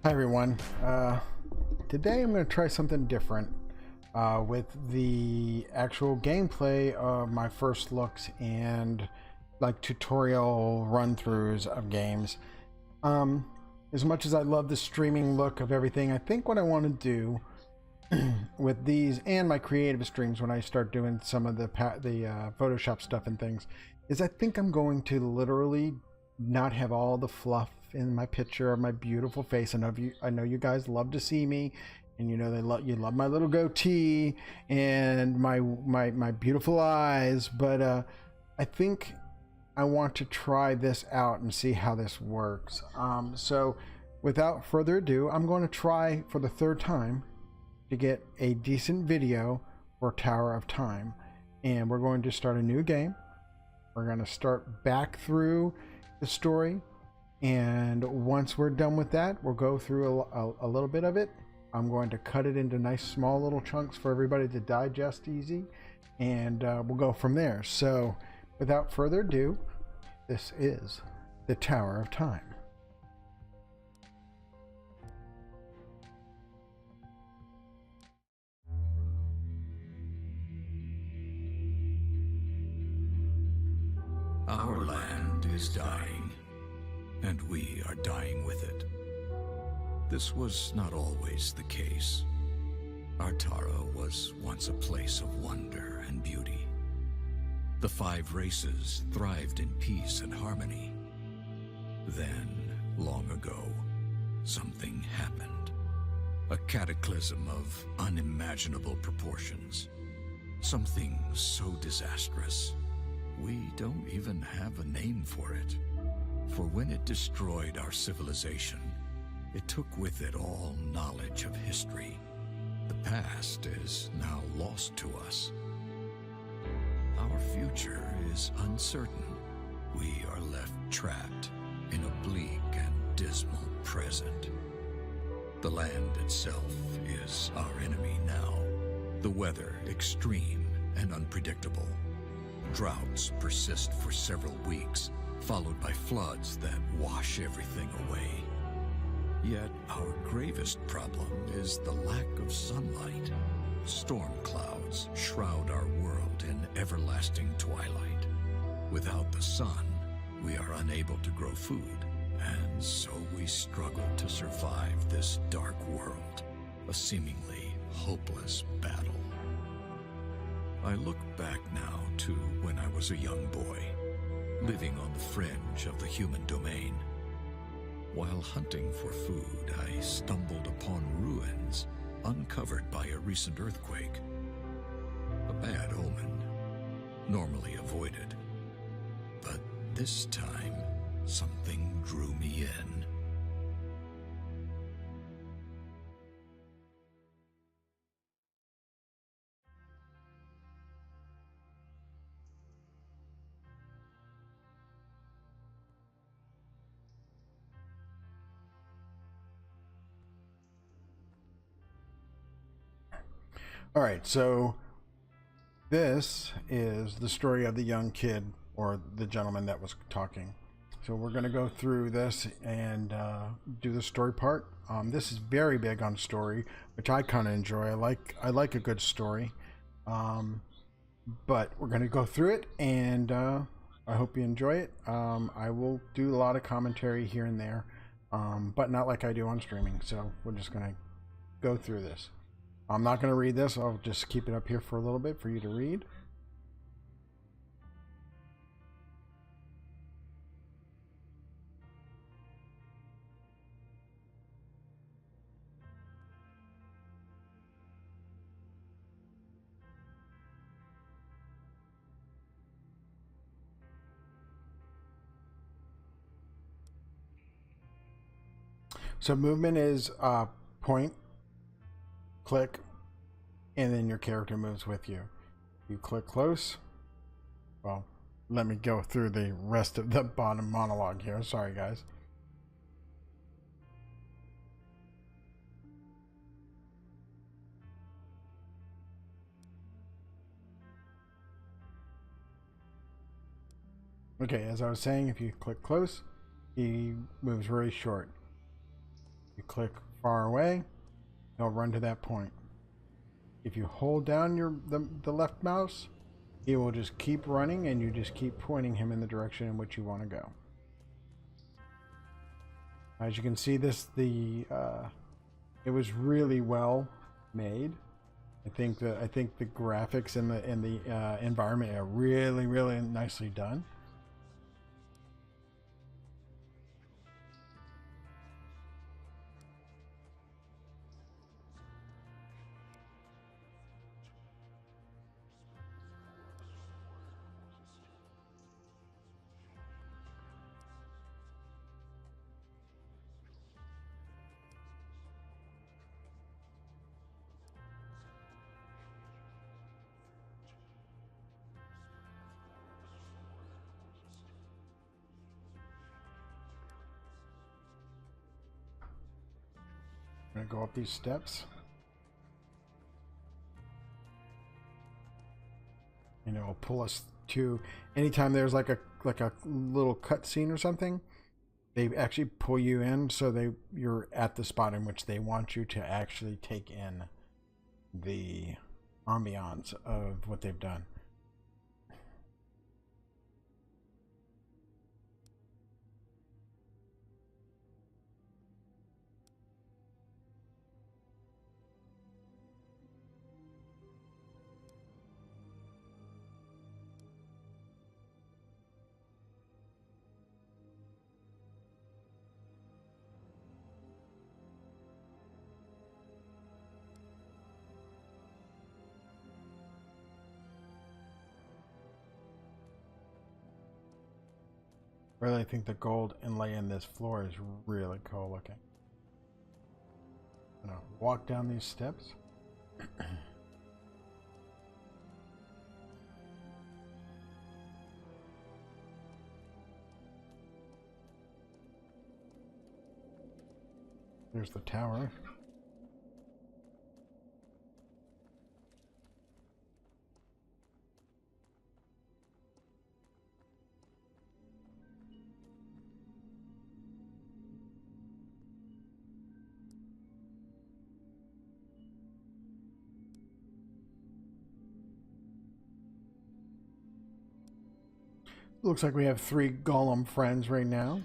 Hi everyone. Today I'm going to try something different with the actual gameplay of my first looks and like tutorial run-throughs of games. Um, as much as I love the streaming look of everything, I think what I want to do with these and my creative streams when I start doing some of the Photoshop stuff and things is I think I'm going to literally not have all the fluff in my picture of my beautiful face. I know you guys love to see me, and you know you love my little goatee and my beautiful eyes, but I think I want to try this out and see how this works. So without further ado, I'm going to try for the third time to get a decent video for Tower of Time, and we're going to start a new game. We're going to start back through the story, and once we're done with that, we'll go through a little bit of it. I'm going to cut it into nice small little chunks for everybody to digest easy, and we'll go from there. So without further ado, this is the Tower of Time. Our land is dying, and we are dying with it. This was not always the case. Artara was once a place of wonder and beauty. The 5 races thrived in peace and harmony. Then, long ago, something happened. A cataclysm of unimaginable proportions. Something so disastrous, we don't even have a name for it. For when it destroyed our civilization, it took with it all knowledge of history. The past is now lost to us. Our future is uncertain. We are left trapped in a bleak and dismal present. The land itself is our enemy now. The weather extreme and unpredictable. Droughts persist for several weeks, followed by floods that wash everything away. Yet our gravest problem is the lack of sunlight. Storm clouds shroud our world in everlasting twilight. Without the sun, we are unable to grow food, and so we struggle to survive this dark world, a seemingly hopeless battle. I look back now to when I was a young boy, living on the fringe of the human domain. While hunting for food, I stumbled upon ruins uncovered by a recent earthquake. A bad omen, normally avoided. But this time, something drew me in. All right, so this is the story of the young kid, or the gentleman that was talking. So we're going to go through this and do the story part. This is very big on story, which I kind of enjoy. I like a good story, but we're going to go through it, and I hope you enjoy it. I will do a lot of commentary here and there, but not like I do on streaming. So we're just going to go through this. I'm not going to read this. I'll just keep it up here for a little bit for you to read. So movement is point, click, and then your character moves with you. You click close. Well, let me go through the rest of the bottom monologue here. Sorry, guys. Okay, as I was saying, if you click close, he moves very short. You click far away, he'll run to that point. If you hold down the left mouse, he will just keep running, and you just keep pointing him in the direction in which you want to go. As you can see, it was really well made. I think the graphics and the environment are really, really nicely done. I'm gonna go up these steps, and it will pull us to anytime there's like a little cutscene or something. They actually pull you in, so you're at the spot in which they want you to actually take in the ambiance of what they've done. Really think the gold inlay in this floor is really cool looking. I'm gonna walk down these steps. There's the tower. Looks like we have 3 golem friends right now.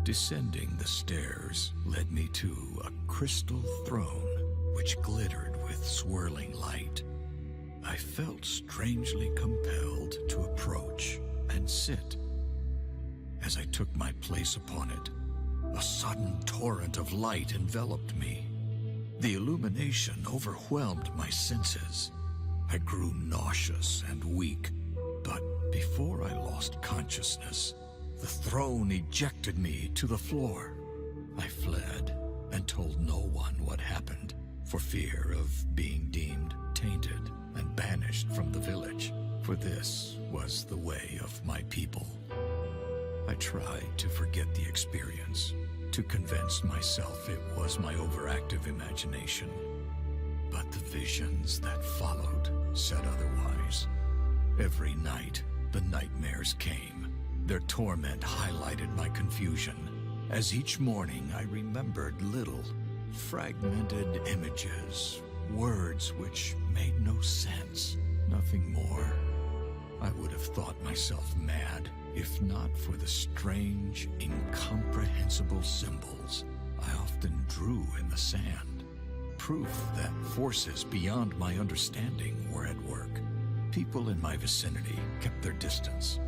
Descending the stairs led me to a crystal throne which glittered with swirling light. I felt strangely compelled to approach and sit. As I took my place upon it, a sudden torrent of light enveloped me. The illumination overwhelmed my senses. I grew nauseous and weak, but before I lost consciousness, the throne ejected me to the floor. I fled and told no one what happened, for fear of being deemed tainted and banished from the village, for this was the way of my people. I tried to forget the experience, to convince myself it was my overactive imagination. But the visions that followed said otherwise. Every night, the nightmares came. Their torment highlighted my confusion, as each morning I remembered little, fragmented images, words which made no sense, nothing more. I would have thought myself mad, if not for the strange, incomprehensible symbols I often drew in the sand. Proof that forces beyond my understanding were at work. People in my vicinity kept their distance,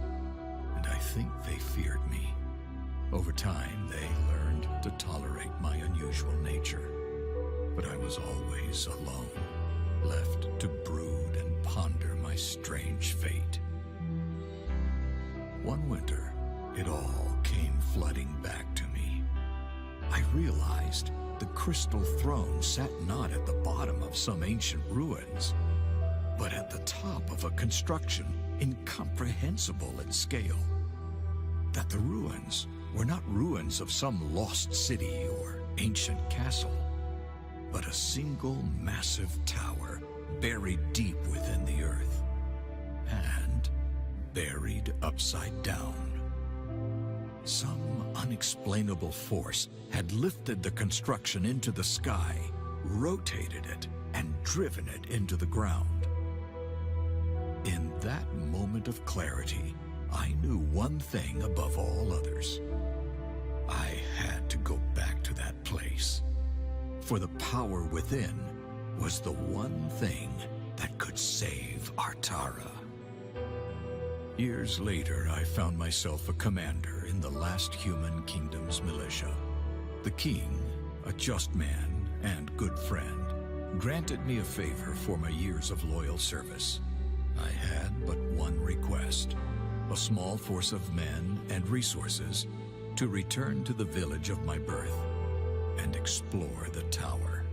and I think they feared me. Over time, they learned to tolerate my unusual nature. But I was always alone, left to brood and ponder my strange fate. One winter, it all came flooding back to me. I realized the crystal throne sat not at the bottom of some ancient ruins, but at the top of a construction incomprehensible in scale. That the ruins were not ruins of some lost city or ancient castle, but a single massive tower buried deep within the earth, and buried upside down. Some unexplainable force had lifted the construction into the sky, rotated it, and driven it into the ground. In that moment of clarity, I knew one thing above all others. I had to go back to that place, for the power within was the one thing that could save Artara. Years later, I found myself a commander in the last human kingdom's militia. The king, a just man and good friend, granted me a favor for my years of loyal service. I had but one request: a small force of men and resources to return to the village of my birth and explore the tower.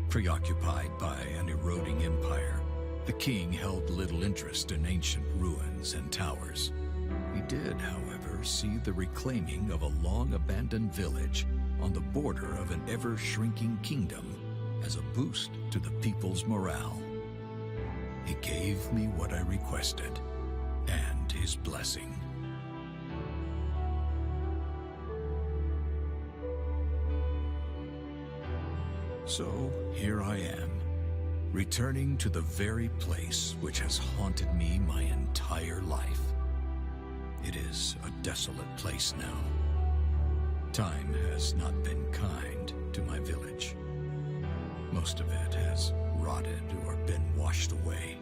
Preoccupied by an eroding empire, the king held little interest in ancient ruins and towers. He did, however, see the reclaiming of a long-abandoned village on the border of an ever-shrinking kingdom as a boost to the people's morale. He gave me what I requested, and his blessing. So here I am, returning to the very place which has haunted me my entire life. It is a desolate place now. Time has not been kind to my village. Most of it has rotted or been washed away.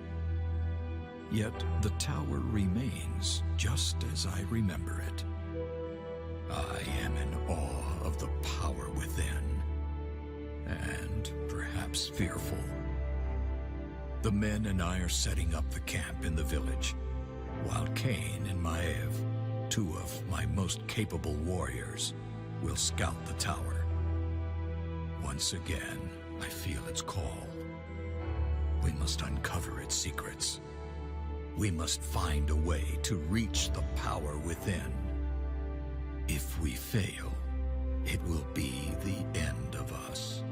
Yet the tower remains just as I remember it. I am in awe of the power within, and perhaps fearful. The men and I are setting up the camp in the village, while Cain and Maev, two of my most capable warriors, will scout the tower. Once again, I feel its call. We must uncover its secrets. We must find a way to reach the power within. If we fail, it will be the end of us.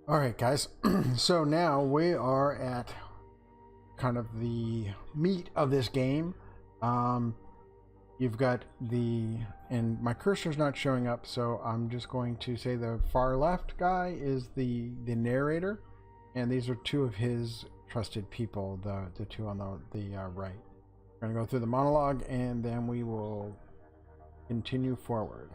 All right, guys. So now we are at kind of the meat of this game. You've got and my cursor's not showing up, so I'm just going to say the far left guy is the narrator, and these are two of his trusted people, the two on the right. We're going to go through the monologue, and then we will continue forward.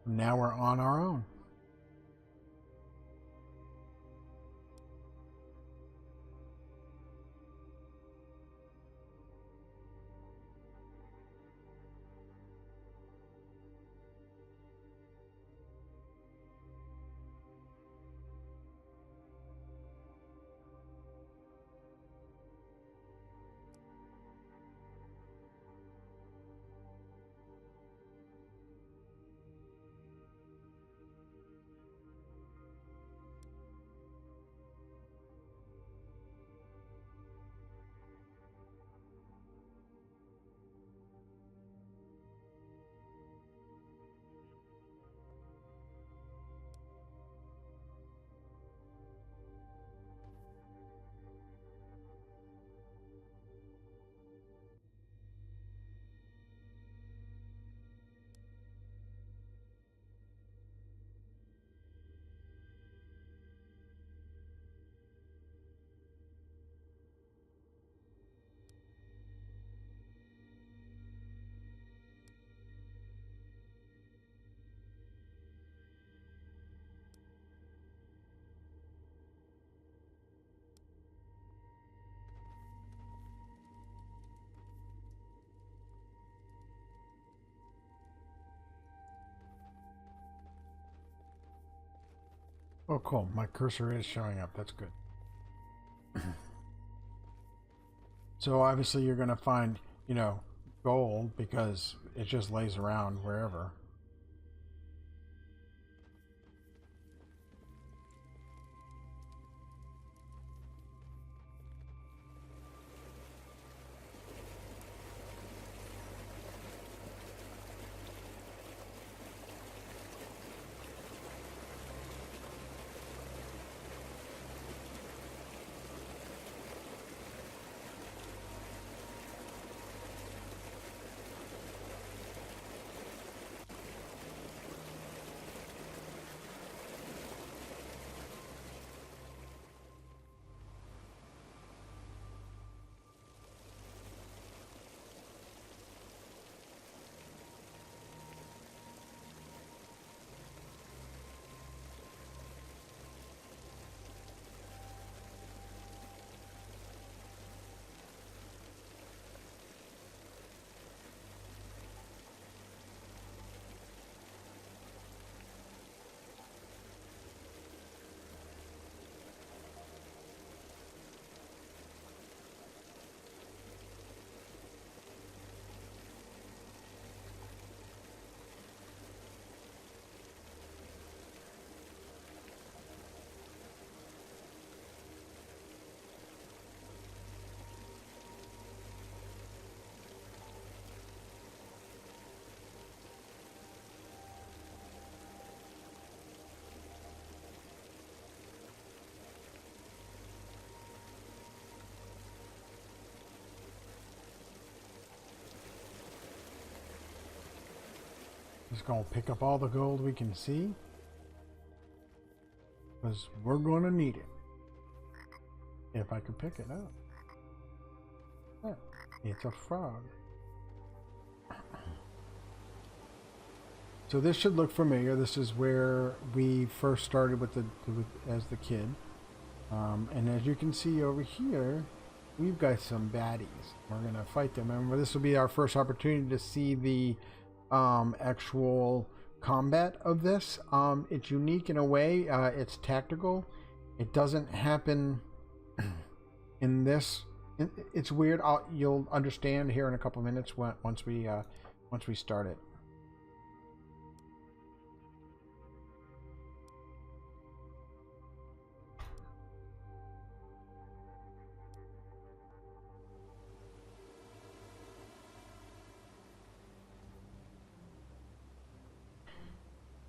Now we're on our own. Oh, cool. My cursor is showing up. That's good. So obviously you're going to find, gold because it just lays around wherever. just gonna pick up all the gold we can see, because we're gonna need it. If I could pick it up. Yeah, it's a frog. So this should look familiar. This is where we first started with as the kid. And as you can see over here, we've got some baddies. We're gonna fight them. Remember, this will be our first opportunity to see the actual combat of this. It's unique in a way. It's tactical. It doesn't happen in this. It's weird. You'll understand here in a couple minutes once we start it.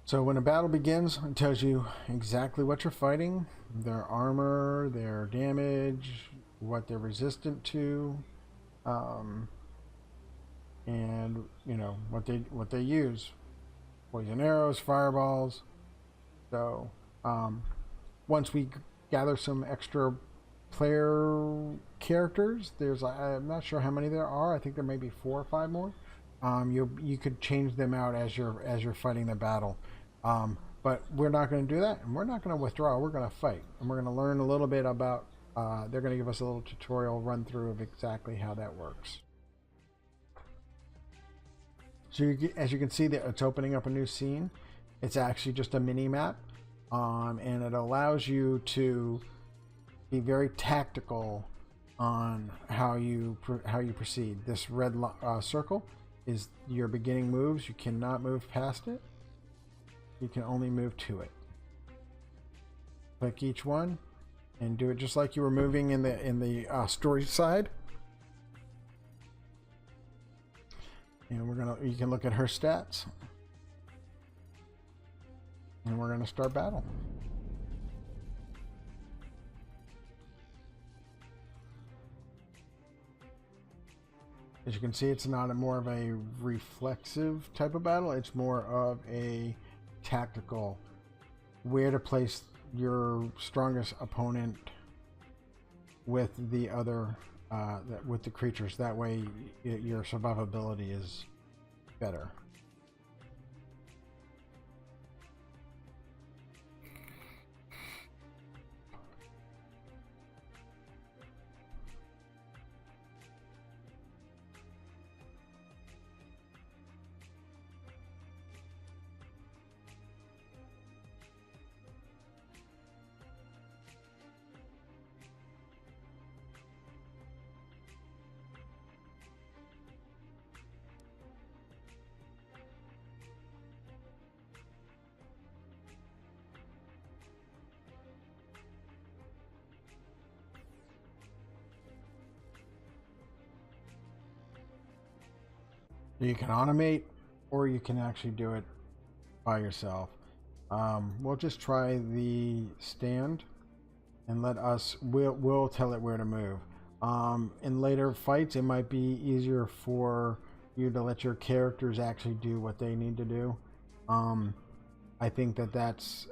So when a battle begins, it tells you exactly what you're fighting, their armor, their damage, what they're resistant to, and you know what they use: poison arrows, fireballs. So once we gather some extra player characters, I'm not sure how many there are. I think there may be 4 or 5 more. You could change them out as you're fighting the battle. But we're not going to do that, and we're not going to withdraw. We're going to fight, and we're going to learn a little bit about. They're going to give us a little tutorial run through of exactly how that works. So as you can see, that it's opening up a new scene. It's actually just a mini map, and it allows you to be very tactical on how you proceed. This red circle is your beginning moves. You cannot move past it. You can only move to it. Click each one and do it just like you were moving in the story side. And you can look at her stats. And we're gonna start battle. As you can see, it's not more of a reflexive type of battle. It's more of a tactical, where to place your strongest opponent with the other with the creatures. That way your survivability is better. You can automate, or you can actually do it by yourself. We'll just try the stand, and we'll tell it where to move. In later fights, it might be easier for you to let your characters actually do what they need to do. I think that's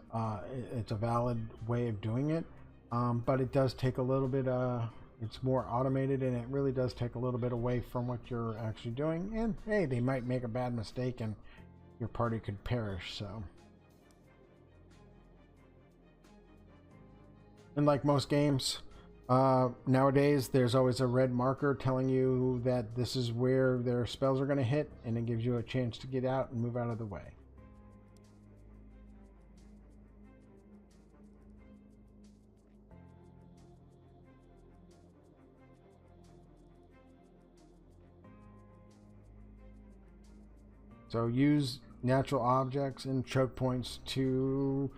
it's a valid way of doing it, but it does take a little bit. It's more automated, and it really does take a little bit away from what you're actually doing. And hey, they might make a bad mistake and your party could perish. So, and like most games nowadays, there's always a red marker telling you that this is where their spells are going to hit, and it gives you a chance to get out and move out of the way. So use natural objects and choke points to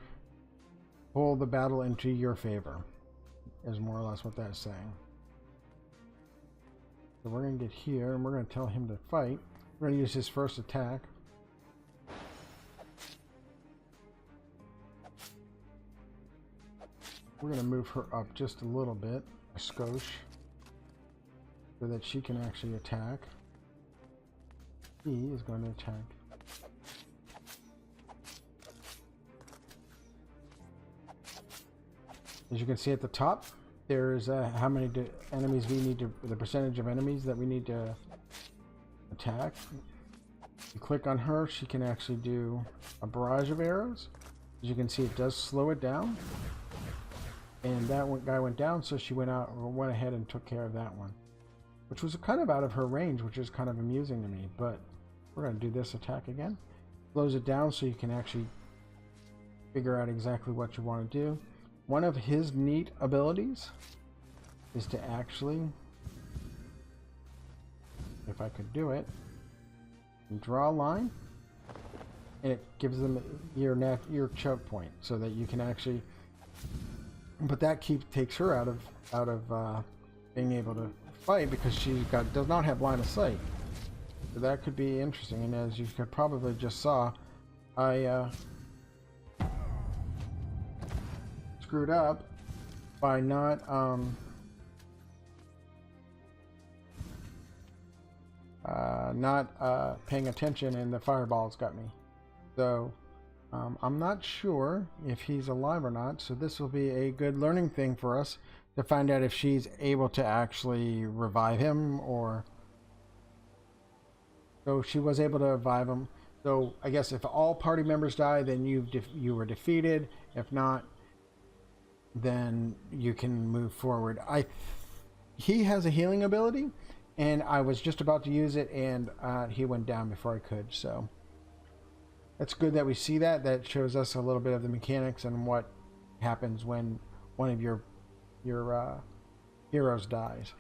pull the battle into your favor, is more or less what that's saying. So we're going to get here, and we're going to tell him to fight. We're going to use his first attack. We're going to move her up just a little bit, a skosh, so that she can actually attack. He is going to attack As you can see at the top, there's how many enemies we need to, the percentage of enemies that we need to attack. You click on her, she can actually do a barrage of arrows. As you can see, it does slow it down. And that guy went down, so she went ahead and took care of that one, which was kind of out of her range, which is kind of amusing to me. But we're going to do this attack again. Slows it down so you can actually figure out exactly what you want to do. One of his neat abilities is to actually, if I could do it, draw a line, and it gives them your choke point, so that you can actually. But that takes her out of being able to fight, because she does not have line of sight. So that could be interesting. And as you could probably just saw, I screwed up by not paying attention, and the fireballs got me. So I'm not sure if he's alive or not, so this will be a good learning thing for us to find out if she's able to actually revive him, or... So she was able to revive him. So I guess if all party members die, then you were defeated. If not, then you can move forward. He has a healing ability, and I was just about to use it, and he went down before I could, so... It's good that we see that. That shows us a little bit of the mechanics and what happens when one of your heroes dies.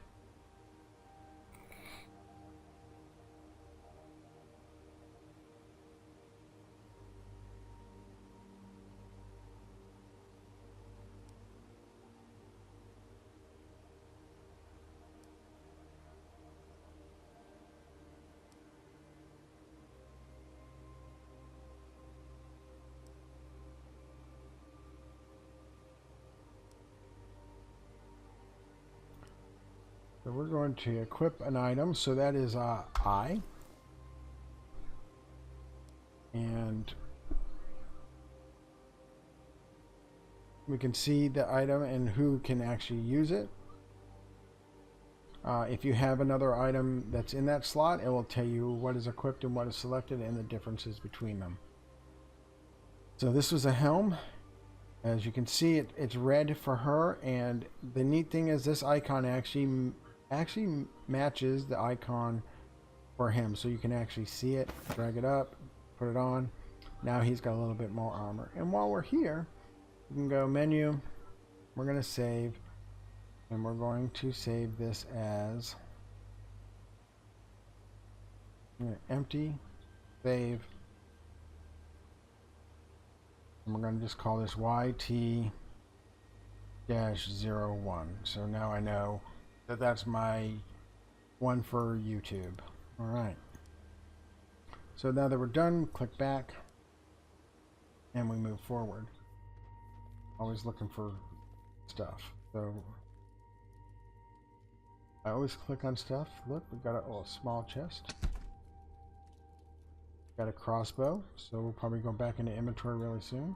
So we're going to equip an item. So that is I. And we can see the item and who can actually use it. If you have another item that's in that slot, it will tell you what is equipped and what is selected and the differences between them. So this was a helm. As you can see, it's red for her, and the neat thing is this icon actually matches the icon for him, so you can actually see it, drag it up, put it on. Now he's got a little bit more armor. And while we're here, we can go menu, we're going to save, and we're going to save this as empty, save, and we're going to just call this YT-01. So now I know that that's my one for YouTube. All right. So now that we're done, click back, and we move forward. Always looking for stuff. So I always click on stuff. Look, we got a small chest. Got a crossbow, so we'll probably go back into inventory really soon.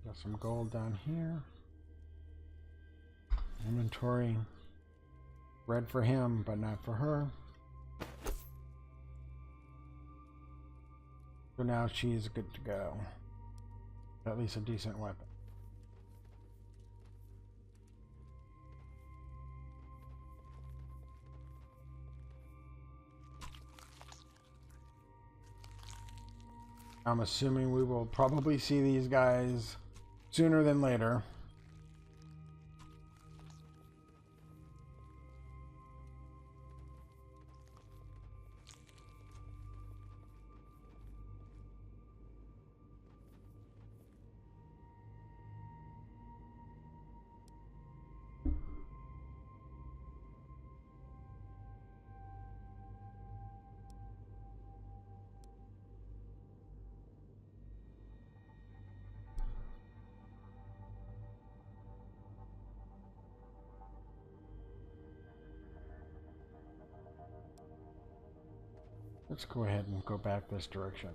Got some gold down here. Inventory. Red for him, but not for her. So now she's good to go. At least a decent weapon. I'm assuming we will probably see these guys sooner than later. Let's go ahead and go back this direction.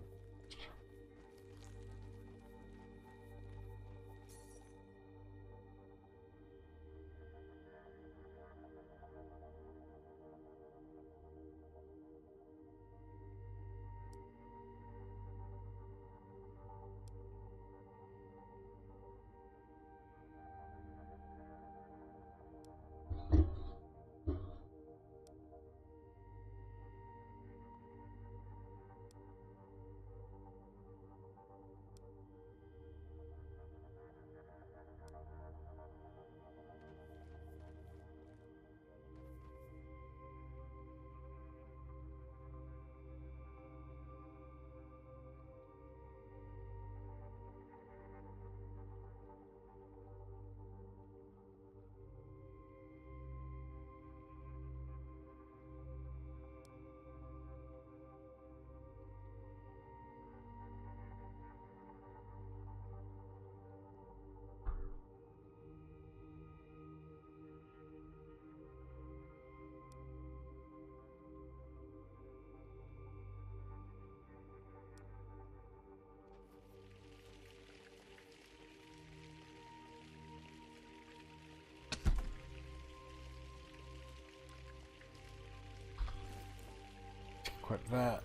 equip that.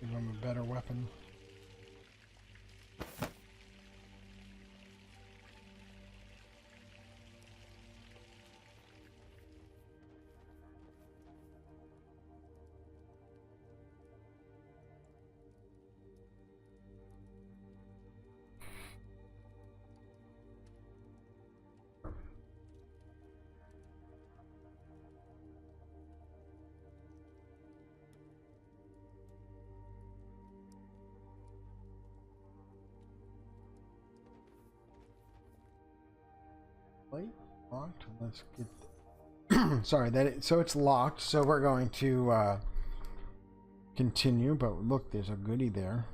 Give him a better weapon. Locked. Let's get sorry so it's locked, so we're going to continue, but look, there's a goodie there.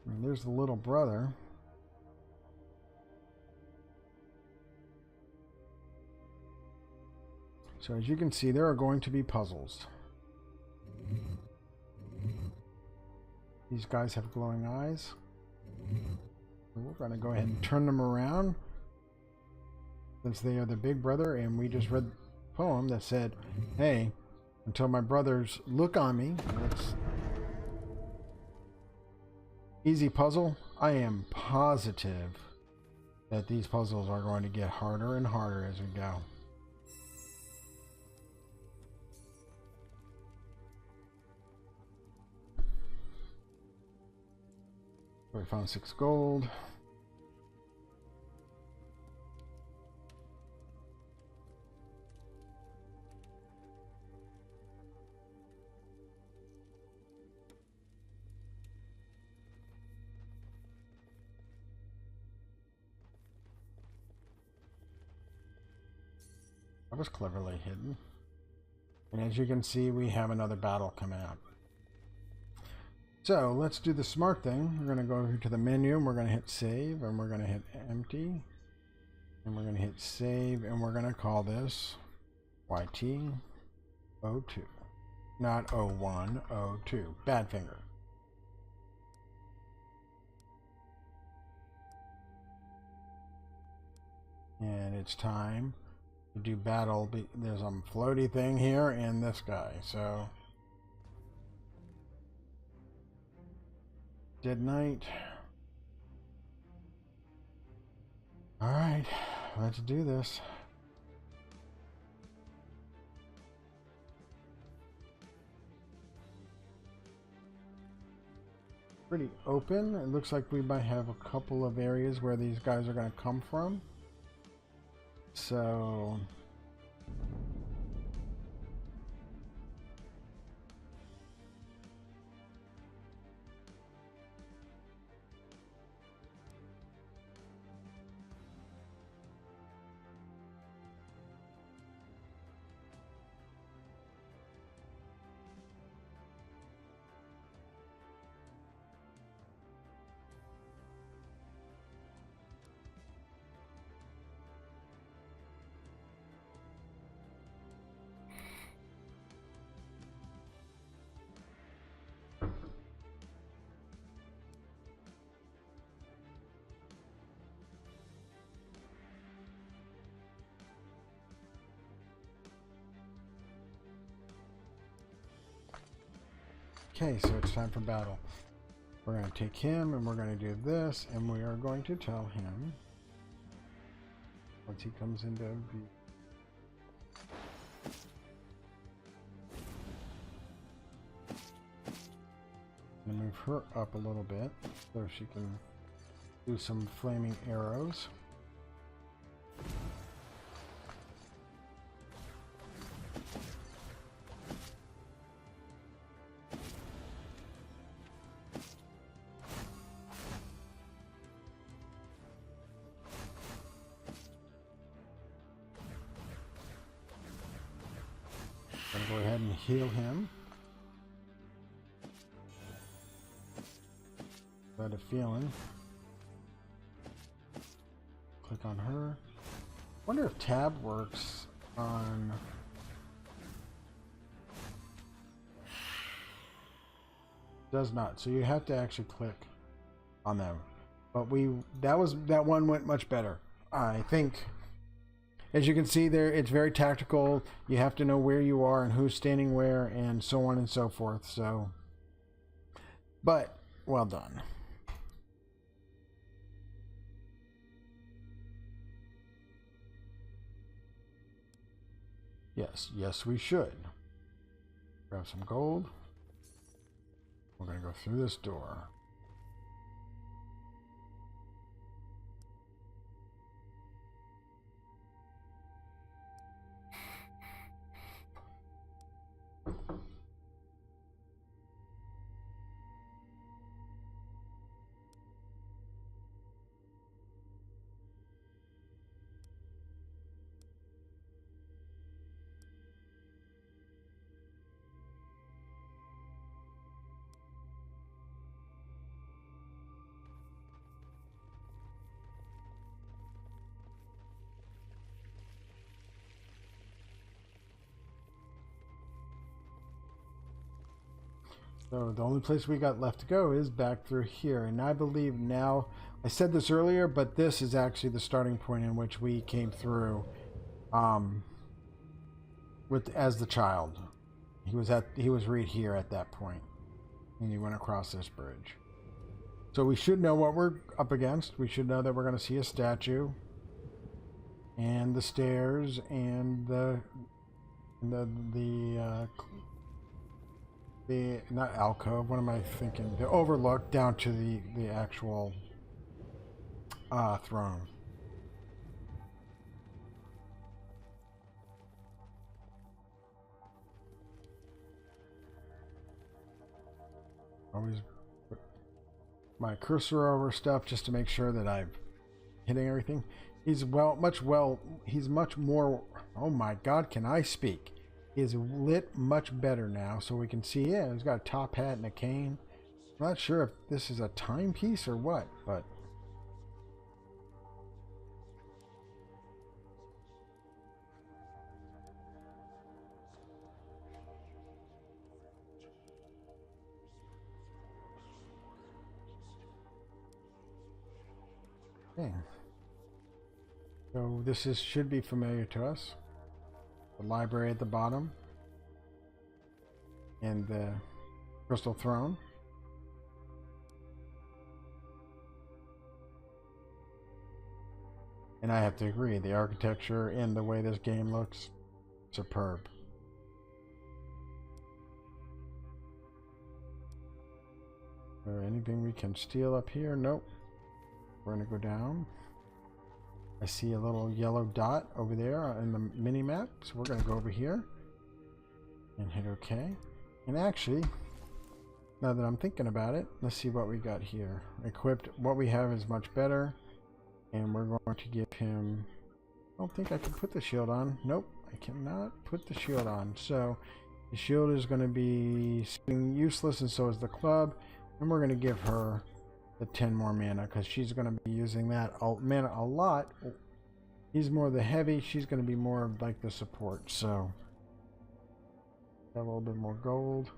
And there's the little brother. So as you can see, there are going to be puzzles. These guys have glowing eyes. We're going to go ahead and turn them around, since they are the big brother, and we just read the poem that said, hey, until my brothers look on me. It's easy puzzle. I am positive that these puzzles are going to get harder and harder as we go. We found 6 gold. That was cleverly hidden. And as you can see, we have another battle coming up. So let's do the smart thing. We're going to go over to the menu, and we're going to hit save, and we're going to hit empty, and we're going to hit save, and we're going to call this YT02, not 0102. Badfinger. And it's time to do battle. There's a floaty thing here and this guy, so Dead Knight. Alright, let's do this. Pretty open. It looks like we might have a couple of areas where these guys are going to come from. So okay, so it's time for battle. We're going to take him and we're going to do this, and we are going to tell him once he comes into view. I'm going to move her up a little bit so she can do some flaming arrows. Go ahead and heal him. Got a feeling. Click on her. Wonder if tab works on. Does not. So you have to actually click on them. But that one went much better. I think as you can see there, it's very tactical. You have to know where you are and who's standing where and so on and so forth. So, but well done. Yes, we should. Grab some gold. We're going to go through this door. So the only place we got left to go is back through here. And I believe now, I said this earlier, but this is actually the starting point in which we came through as the child. He was right here at that point. And he went across this bridge. So we should know what we're up against. We should know that we're going to see a statue. And the stairs and the not alcove, what am I thinking? The overlook down to the actual throne. Always put my cursor over stuff just to make sure that I'm hitting everything. He's much more, oh my god, can I speak? Is lit much better now, so we can see. Yeah, he's got a top hat and a cane. I'm not sure if this is a timepiece or what, but dang. So this should be familiar to us. The library at the bottom and the crystal throne. And I have to agree, the architecture and the way this game looks, superb. Is there anything we can steal up here? Nope. We're gonna go down. I see a little yellow dot over there in the mini map, so we're going to go over here and hit OK. And actually, now that I'm thinking about it, let's see what we got here. Equipped, what we have is much better, and we're going to give him, I don't think I can put the shield on. Nope, I cannot put the shield on. So the shield is going to be useless, and so is the club, and we're going to give her the 10 more mana because she's going to be using that mana a lot. He's more the heavy, she's going to be more of like the support. So got a little bit more gold.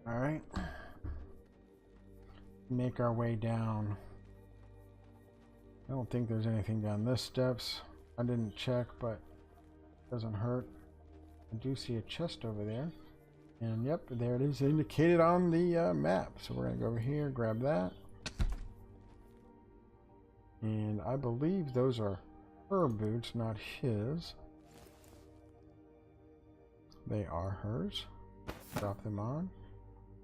All right, make our way down. I don't think there's anything down this steps. I didn't check, but it doesn't hurt. I do see a chest over there. And yep, there it is indicated on the map. So we're going to go over here, grab that. And I believe those are her boots, not his. They are hers. Drop them on.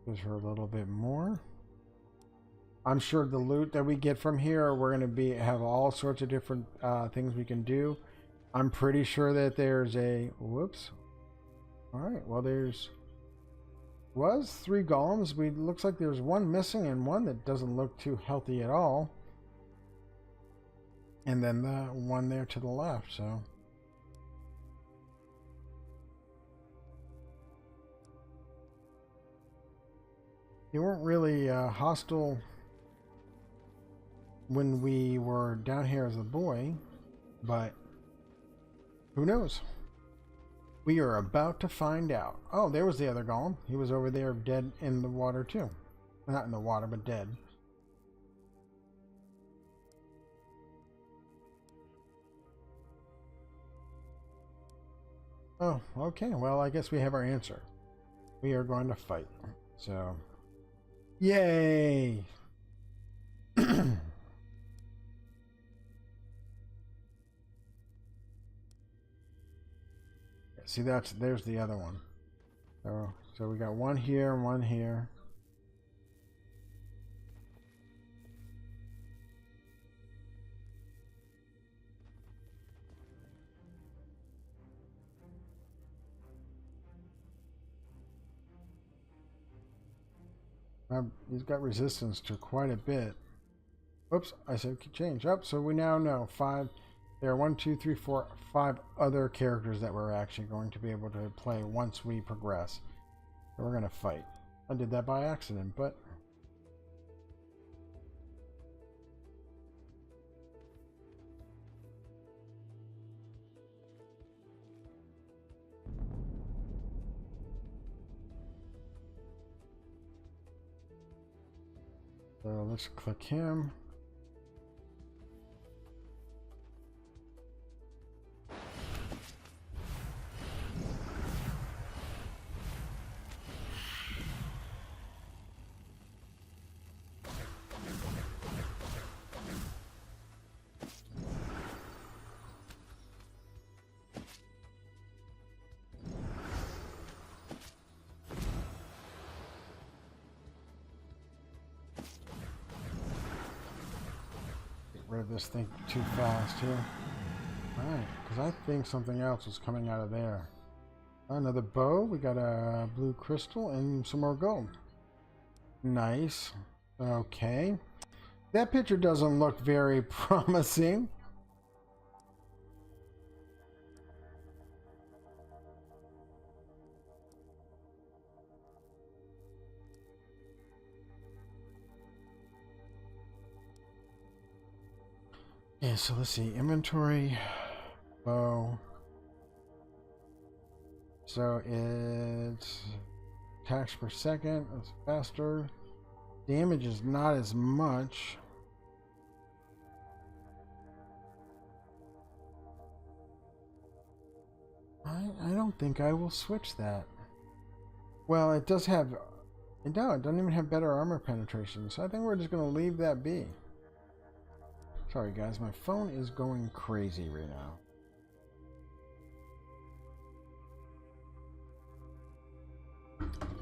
Gives her a little bit more. I'm sure the loot that we get from here, we're going to have all sorts of different things we can do. I'm pretty sure that there's a... Whoops. Alright, well was 3 golems. Looks like there's one missing and one that doesn't look too healthy at all. And then the one there to the left, so. They weren't really hostile when we were down here as a boy, but who knows? We are about to find out. Oh, there was the other golem. He was over there dead in the water too. Not in the water, but dead. Oh, okay. Well, I guess we have our answer. We are going to fight. So, yay! See, there's the other one. So we got one here and one here. He's got resistance to quite a bit. Oops, I said change. Up, so we now know five. There are 1, 2, 3, 4, 5 other characters that we're actually going to be able to play once we progress. So we're going to fight. I did that by accident, but so let's click him. Rid of this thing too fast here. Alright, because I think something else is coming out of there. Another bow. We got a blue crystal and some more gold. Nice. Okay. That picture doesn't look very promising. Yeah, so let's see. Inventory. Bow. So it's attacks per second. It's faster. Damage is not as much. I don't think I will switch that. Well, it does have... No, it doesn't even have better armor penetration. So I think we're just going to leave that be. Sorry guys, my phone is going crazy right now.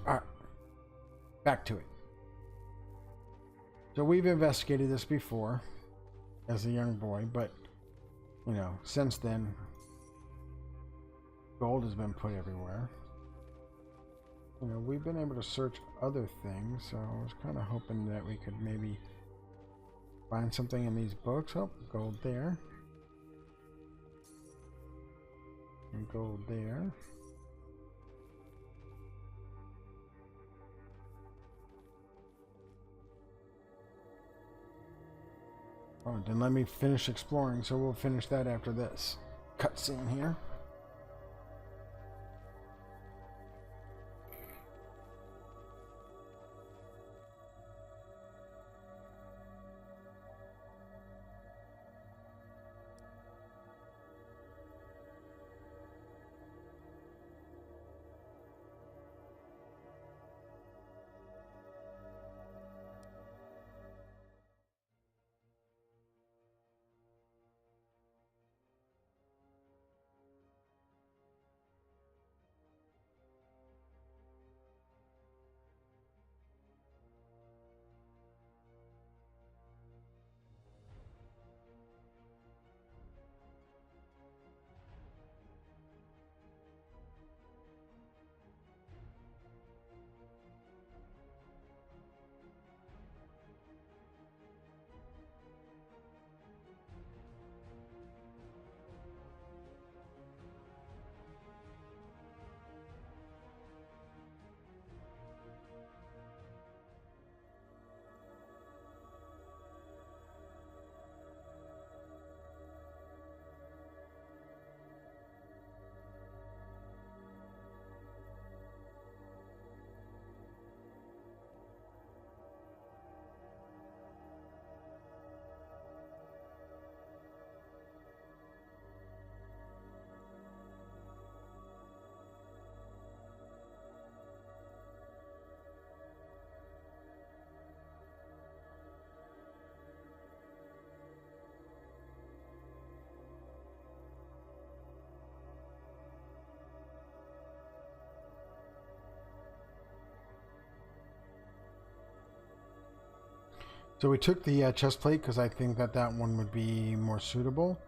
Alright, back to it. So we've investigated this before as a young boy, but, you know, since then, gold has been put everywhere. You know, we've been able to search other things, so I was kind of hoping that we could maybe find something in these books. Oh, gold there. And gold there. Oh, then let me finish exploring, so we'll finish that after this cutscene here. So we took the chest plate because I think that that one would be more suitable.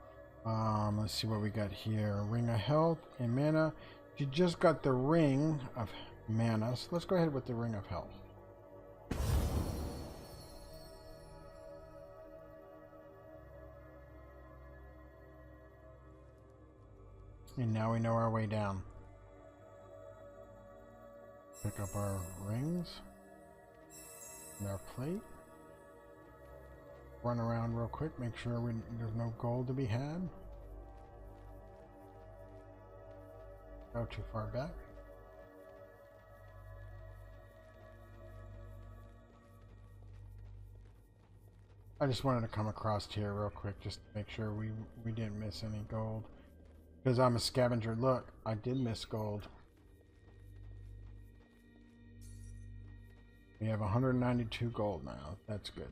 Let's see what we got here. Ring of health and mana. You just got the ring of mana, so let's go ahead with the ring of health. And now we know our way down. Pick up our rings and our plate. Run around real quick, make sure there's no gold to be had. Go too far back. I just wanted to come across here real quick just to make sure we didn't miss any gold. Because I'm a scavenger. Look, I did miss gold. We have 192 gold now. That's good.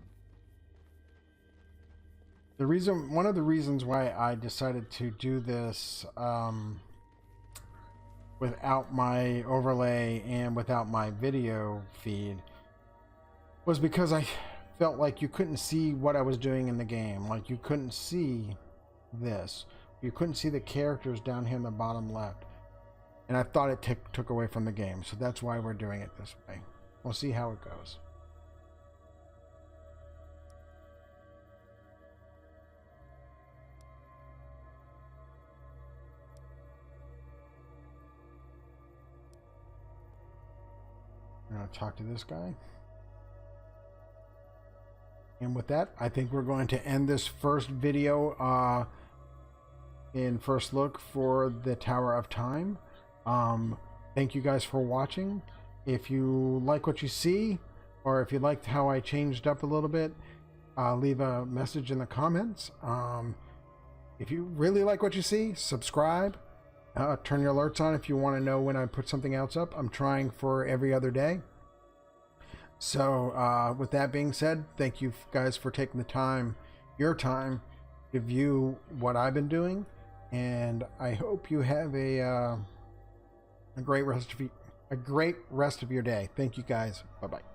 One of the reasons why I decided to do this without my overlay and without my video feed was because I felt like you couldn't see what I was doing in the game. Like you couldn't see this. You couldn't see the characters down here in the bottom left. And I thought it took away from the game. So that's why we're doing it this way. We'll see how it goes. I'm going to talk to this guy. And with that, I think we're going to end this first video in first look for the Tower of Time. Thank you guys for watching. If you like what you see, or if you liked how I changed up a little bit, leave a message in the comments. If you really like what you see, subscribe. Turn your alerts on if you want to know when I put something else up. I'm trying for every other day. So with that being said, thank you guys for taking the time, your time, to view what I've been doing, and I hope you have a great rest of your day. Thank you guys. Bye bye.